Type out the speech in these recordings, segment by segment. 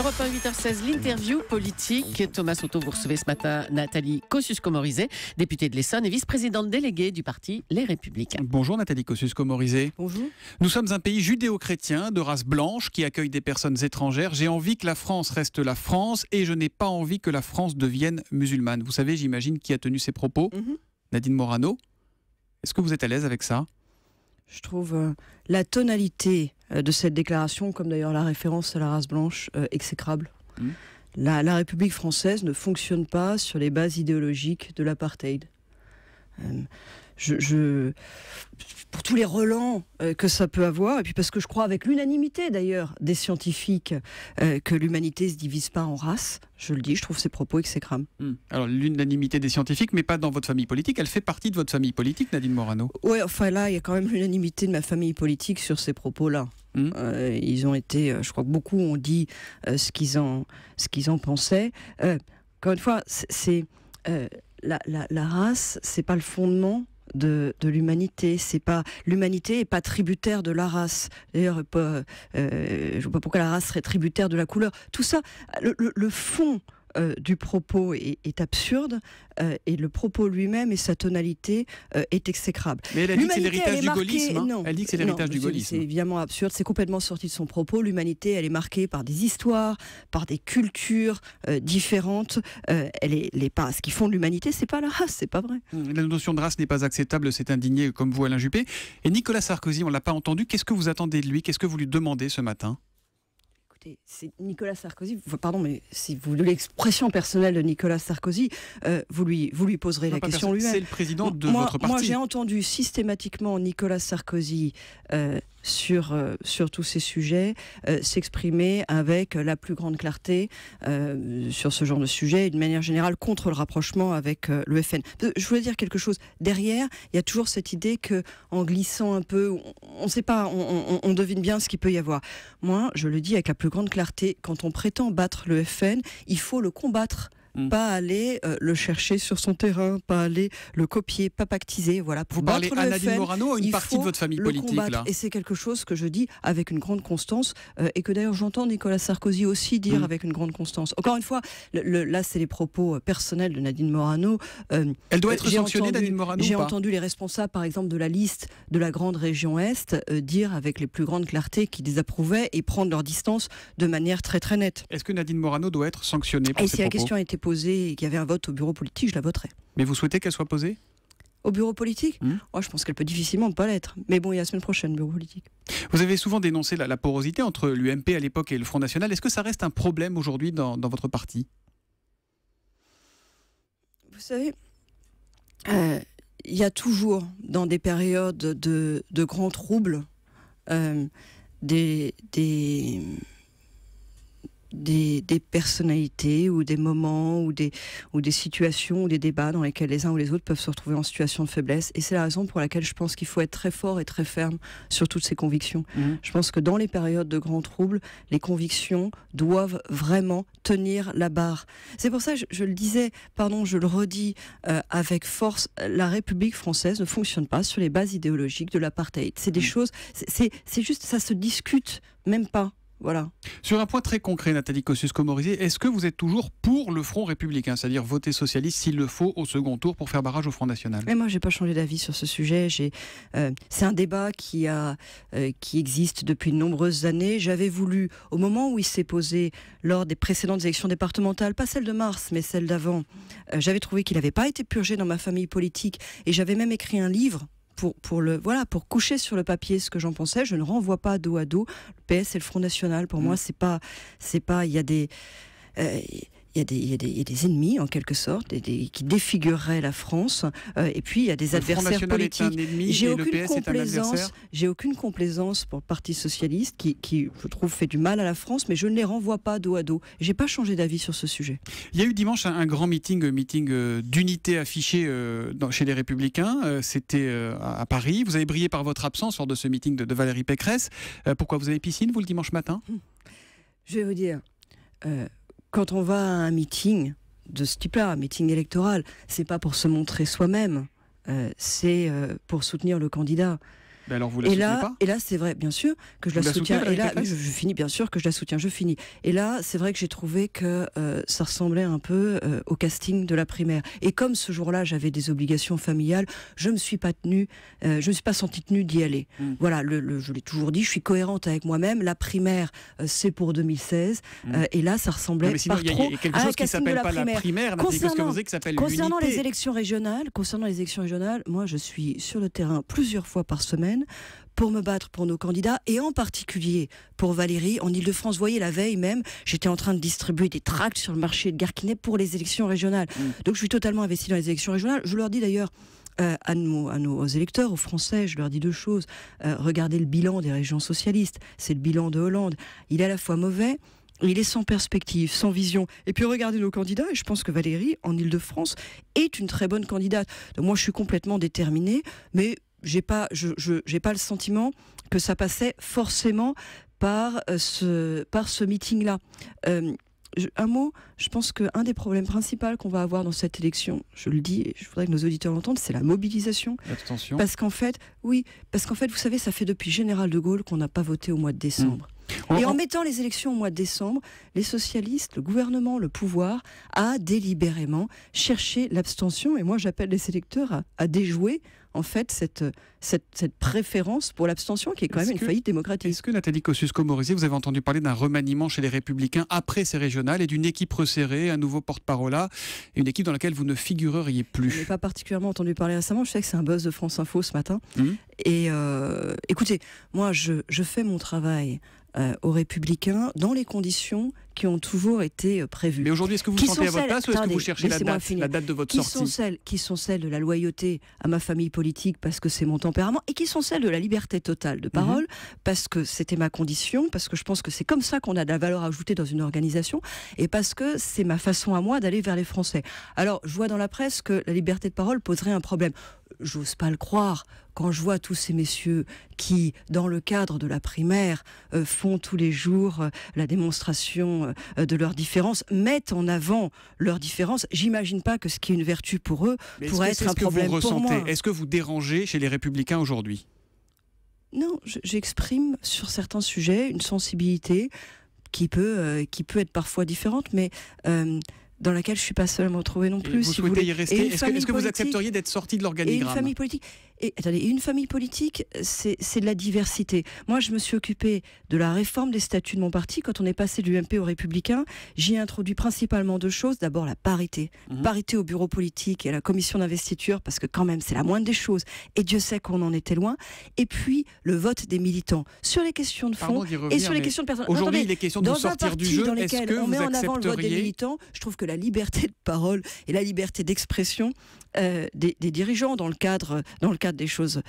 Europe 1, 8h16, l'interview politique. Thomas Soto, vous recevez ce matin Nathalie Kosciusko-Morizet, députée de l'Essonne et vice-présidente déléguée du parti Les Républicains. Bonjour Nathalie Kosciusko-Morizet. Bonjour. Nous sommes un pays judéo-chrétien de race blanche qui accueille des personnes étrangères. J'ai envie que la France reste la France et je n'ai pas envie que la France devienne musulmane. Vous savez, j'imagine, qui a tenu ces propos Nadine Morano. Est-ce que vous êtes à l'aise avec ça? Je trouve la tonalité de cette déclaration, comme d'ailleurs la référence à la race blanche, exécrable. La République française ne fonctionne pas sur les bases idéologiques de l'apartheid. Pour tous les relents que ça peut avoir, et puis parce que je crois avec l'unanimité d'ailleurs des scientifiques que l'humanité ne se divise pas en races, je le dis, je trouve ces propos exécrables. Alors l'unanimité des scientifiques, mais pas dans votre famille politique, elle fait partie de votre famille politique, Nadine Morano? Oui, enfin là, il y a quand même l'unanimité de ma famille politique sur ces propos-là. Ils ont été, je crois que beaucoup ont dit ce qu'ils en pensaient. Encore une fois, la race, c'est pas le fondement de l'humanité. L'humanité n'est pas tributaire de la race. D'ailleurs, je ne vois pas pourquoi la race serait tributaire de la couleur. Tout ça, le fond du propos est absurde et le propos lui-même et sa tonalité est exécrable. Mais elle a dit que c'est l'héritage du gaullisme. Elle dit que c'est l'héritage du gaullisme. C'est évidemment absurde, c'est complètement sorti de son propos. L'humanité, elle est marquée par des histoires, par des cultures différentes. Ce qui fonde l'humanité, c'est pas la race, c'est pas vrai. La notion de race n'est pas acceptable, c'est indigné comme vous, Alain Juppé. Et Nicolas Sarkozy, on l'a pas entendu. Qu'est-ce que vous attendez de lui? Qu'est-ce que vous lui demandez ce matin? C'est Nicolas Sarkozy, pardon, mais si vous voulez l'expression personnelle de Nicolas Sarkozy, vous lui poserez la question lui-même. C'est le président de votre parti. Moi, j'ai entendu systématiquement Nicolas Sarkozy sur tous ces sujets s'exprimer avec la plus grande clarté sur ce genre de sujet et de manière générale contre le rapprochement avec le FN. Je voulais dire quelque chose. Derrière, il y a toujours cette idée que en glissant un peu, on ne sait pas, on devine bien ce qu'il peut y avoir. Moi, je le dis avec la plus grande clarté, quand on prétend battre le FN, il faut le combattre. Pas aller le chercher sur son terrain, pas aller le copier, pas pactiser. Voilà, pour vous parlez battre à le Nadine FN, Morano, une partie de votre famille politique là. Et c'est quelque chose que je dis avec une grande constance et que d'ailleurs j'entends Nicolas Sarkozy aussi dire avec une grande constance. Encore une fois, là c'est les propos personnels de Nadine Morano. Elle doit être sanctionnée, Nadine Morano. J'ai entendu les responsables, par exemple, de la liste de la grande région Est dire avec les plus grandes clartés qu'ils désapprouvaient et prendre leur distance de manière très très nette. Est-ce que Nadine Morano doit être sanctionnée pour ces propos? Si la question a été posée et qu'il y avait un vote au bureau politique, je la voterai. Mais vous souhaitez qu'elle soit posée? Au bureau politique Je pense qu'elle peut difficilement pas l'être. Mais bon, il y a la semaine prochaine, bureau politique. Vous avez souvent dénoncé la porosité entre l'UMP à l'époque et le Front National. Est-ce que ça reste un problème aujourd'hui dans votre parti? Vous savez, il y a toujours, dans des périodes de grands troubles, des personnalités ou des moments ou des situations ou des débats dans lesquels les uns ou les autres peuvent se retrouver en situation de faiblesse. Et c'est la raison pour laquelle je pense qu'il faut être très fort et très ferme sur toutes ces convictions. Je pense que dans les périodes de grands troubles, les convictions doivent vraiment tenir la barre. C'est pour ça que je le disais, je le redis avec force, la République française ne fonctionne pas sur les bases idéologiques de l'apartheid. C'est des choses, c'est juste, ça se discute même pas. Voilà. Sur un point très concret, Nathalie Kosciusko-Morizet, est-ce que vous êtes toujours pour le Front républicain, c'est-à-dire voter socialiste s'il le faut au second tour pour faire barrage au Front national? Mais moi, j'ai pas changé d'avis sur ce sujet. C'est un débat qui existe depuis de nombreuses années. J'avais voulu, au moment où il s'est posé lors des précédentes élections départementales, pas celle de mars, mais celle d'avant, j'avais trouvé qu'il n'avait pas été purgé dans ma famille politique, et j'avais même écrit un livre pour coucher sur le papier ce que j'en pensais. Je ne renvoie pas dos à dos le PS et le Front National. Pour moi, il y a des ennemis en quelque sorte qui défigureraient la France et puis il y a des adversaires politiques. J'ai aucune complaisance pour le Parti socialiste qui je trouve fait du mal à la France, mais je ne les renvoie pas dos à dos. J'ai pas changé d'avis sur ce sujet. Il y a eu dimanche un grand meeting d'unité affiché chez les Républicains. C'était à Paris. Vous avez brillé par votre absence lors de ce meeting de Valérie Pécresse. Pourquoi vous avez piscine vous le dimanche matin? Je vais vous dire. Quand on va à un meeting de ce type-là, un meeting électoral, c'est pas pour se montrer soi-même, c'est pour soutenir le candidat. Mais alors vous la soutenez pas ? Et là, c'est vrai, bien sûr, que je la soutiens. Et là, je finis, bien sûr que je la soutiens, je finis. Et là, c'est vrai que j'ai trouvé que ça ressemblait un peu au casting de la primaire. Et comme ce jour-là, j'avais des obligations familiales, je me suis pas sentie tenue d'y aller. Voilà, je l'ai toujours dit, je suis cohérente avec moi-même. La primaire, c'est pour 2016. Et là, ça ressemblait par trop il y a quelque chose qui s'appelle pas la primaire, qui s'appelle l'unité. Concernant les élections régionales, moi, je suis sur le terrain plusieurs fois par semaine pour me battre pour nos candidats et en particulier pour Valérie en Ile-de-France. Vous voyez, la veille même, j'étais en train de distribuer des tracts sur le marché de Garquinet pour les élections régionales. Donc je suis totalement investie dans les élections régionales. Je leur dis d'ailleurs à nos électeurs, aux Français, je leur dis deux choses. Regardez le bilan des régions socialistes, c'est le bilan de Hollande. Il est à la fois mauvais, il est sans perspective, sans vision. Et puis regardez nos candidats, et je pense que Valérie, en Ile-de-France, est une très bonne candidate. Donc moi, je suis complètement déterminée, mais j'ai pas le sentiment que ça passait forcément par ce meeting-là. Un mot, je pense qu'un des problèmes principaux qu'on va avoir dans cette élection, je le dis et je voudrais que nos auditeurs l'entendent, c'est la mobilisation. L'abstention. Parce qu'en fait, vous savez, ça fait depuis Général de Gaulle qu'on n'a pas voté au mois de décembre. Et en mettant les élections au mois de décembre, les socialistes, le gouvernement, le pouvoir, a délibérément cherché l'abstention. Et moi, j'appelle les électeurs à déjouer en fait cette préférence pour l'abstention qui est quand même une faillite démocratique. Est-ce que Nathalie Kosciusko-Morizet, vous avez entendu parler d'un remaniement chez les Républicains après ces régionales et d'une équipe resserrée, un nouveau porte-parole là, et une équipe dans laquelle vous ne figureriez plus? Je n'ai pas particulièrement entendu parler récemment, je sais que c'est un buzz de France Info ce matin. Et écoutez, moi je fais mon travail aux Républicains dans les conditions qui ont toujours été prévues. Mais aujourd'hui, est-ce que vous sentez à votre place ou est-ce que vous cherchez la date de votre sortie? Qui sont celles de la loyauté à ma famille politique parce que c'est mon tempérament, et qui sont celles de la liberté totale de parole parce que c'était ma condition, parce que je pense que c'est comme ça qu'on a de la valeur ajoutée dans une organisation, et parce que c'est ma façon à moi d'aller vers les Français. Alors, je vois dans la presse que la liberté de parole poserait un problème. J'ose pas le croire quand je vois tous ces messieurs qui, dans le cadre de la primaire, font tous les jours la démonstration de leurs différences, mettent en avant leurs différences. J'imagine pas que ce qui est une vertu pour eux pourrait être un problème pour moi. Est-ce que vous dérangez chez les Républicains aujourd'hui? Non, j'exprime sur certains sujets une sensibilité qui peut être parfois différente, mais dans laquelle je ne suis pas seule à me retrouver non plus. Vous souhaitez y rester? Est-ce que vous accepteriez d'être sorti de l'organigramme? Une famille politique, une famille politique, c'est de la diversité. Moi, je me suis occupée de la réforme des statuts de mon parti. Quand on est passé du MP aux Républicains, j'y ai introduit principalement deux choses. D'abord, la parité. Parité au bureau politique et à la commission d'investiture, parce que quand même, c'est la moindre des choses. Et Dieu sait qu'on en était loin. Et puis, le vote des militants sur les questions de fond et sur les questions de personnes. Aujourd'hui, il est question de sortir du jeu. Est-ce que on met en avant le vote des militants, je trouve que la liberté de parole et la liberté d'expression des dirigeants dans le cadre des choses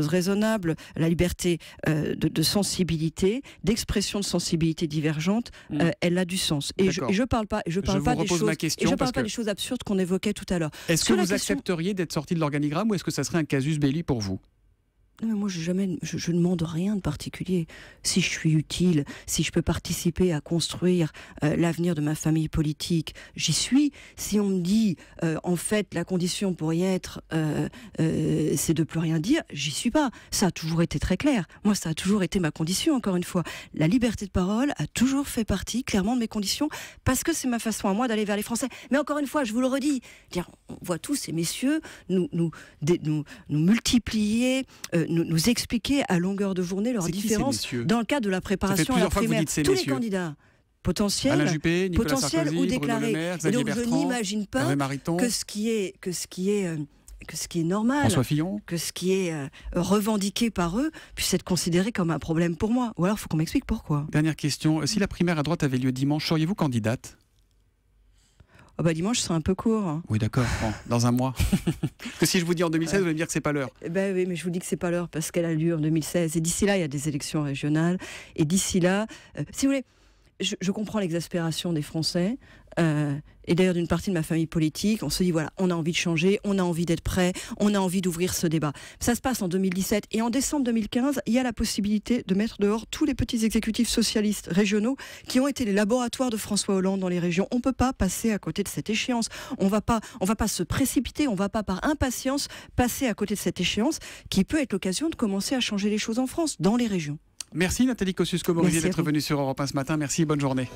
raisonnables, la liberté de sensibilité, d'expression de sensibilité divergente, elle a du sens. Et je parle pas des choses absurdes qu'on évoquait tout à l'heure. Est-ce que vous accepteriez d'être sorti de l'organigramme ou est-ce que ça serait un casus belli pour vous? Non, mais moi, je ne demande rien de particulier. Si je suis utile, si je peux participer à construire l'avenir de ma famille politique, j'y suis. Si on me dit, en fait, la condition pour y être, c'est de plus rien dire, j'y suis pas. Ça a toujours été très clair. Moi, ça a toujours été ma condition, encore une fois. La liberté de parole a toujours fait partie, clairement, de mes conditions, parce que c'est ma façon à moi d'aller vers les Français. Mais encore une fois, je vous le redis, on voit tous ces messieurs nous multiplier, nous expliquer à longueur de journée leurs différences dans le cadre de la préparation à la primaire. Tous les candidats potentiels, Alain Juppé, Nicolas potentiels Sarkozy, ou déclarés. Bruno Le Maire, Et donc Xavier je Bertrand, n'imagine pas que ce qui est normal, François Fillon, que ce qui est revendiqué par eux puisse être considéré comme un problème pour moi. Ou alors il faut qu'on m'explique pourquoi. Dernière question, si la primaire à droite avait lieu dimanche, seriez-vous candidate? Oh bah dimanche, c'est un peu court. Hein. Oui, d'accord, bon, dans un mois. Parce que si je vous dis en 2016, vous allez me dire que c'est pas l'heure. Ben oui, mais je vous dis que c'est pas l'heure parce qu'elle a lieu en 2016. Et d'ici là, il y a des élections régionales. Et d'ici là, si vous voulez, je comprends l'exaspération des Français. et d'ailleurs d'une partie de ma famille politique, on se dit voilà, on a envie de changer, on a envie d'être prêt, on a envie d'ouvrir ce débat. Ça se passe en 2017 et en décembre 2015, il y a la possibilité de mettre dehors tous les petits exécutifs socialistes régionaux qui ont été les laboratoires de François Hollande dans les régions. On ne peut pas passer à côté de cette échéance. On va pas se précipiter, on ne va pas par impatience passer à côté de cette échéance qui peut être l'occasion de commencer à changer les choses en France, dans les régions. Merci Nathalie Kosciusko-Morizet d'être venue sur Europe 1 ce matin. Merci et bonne journée.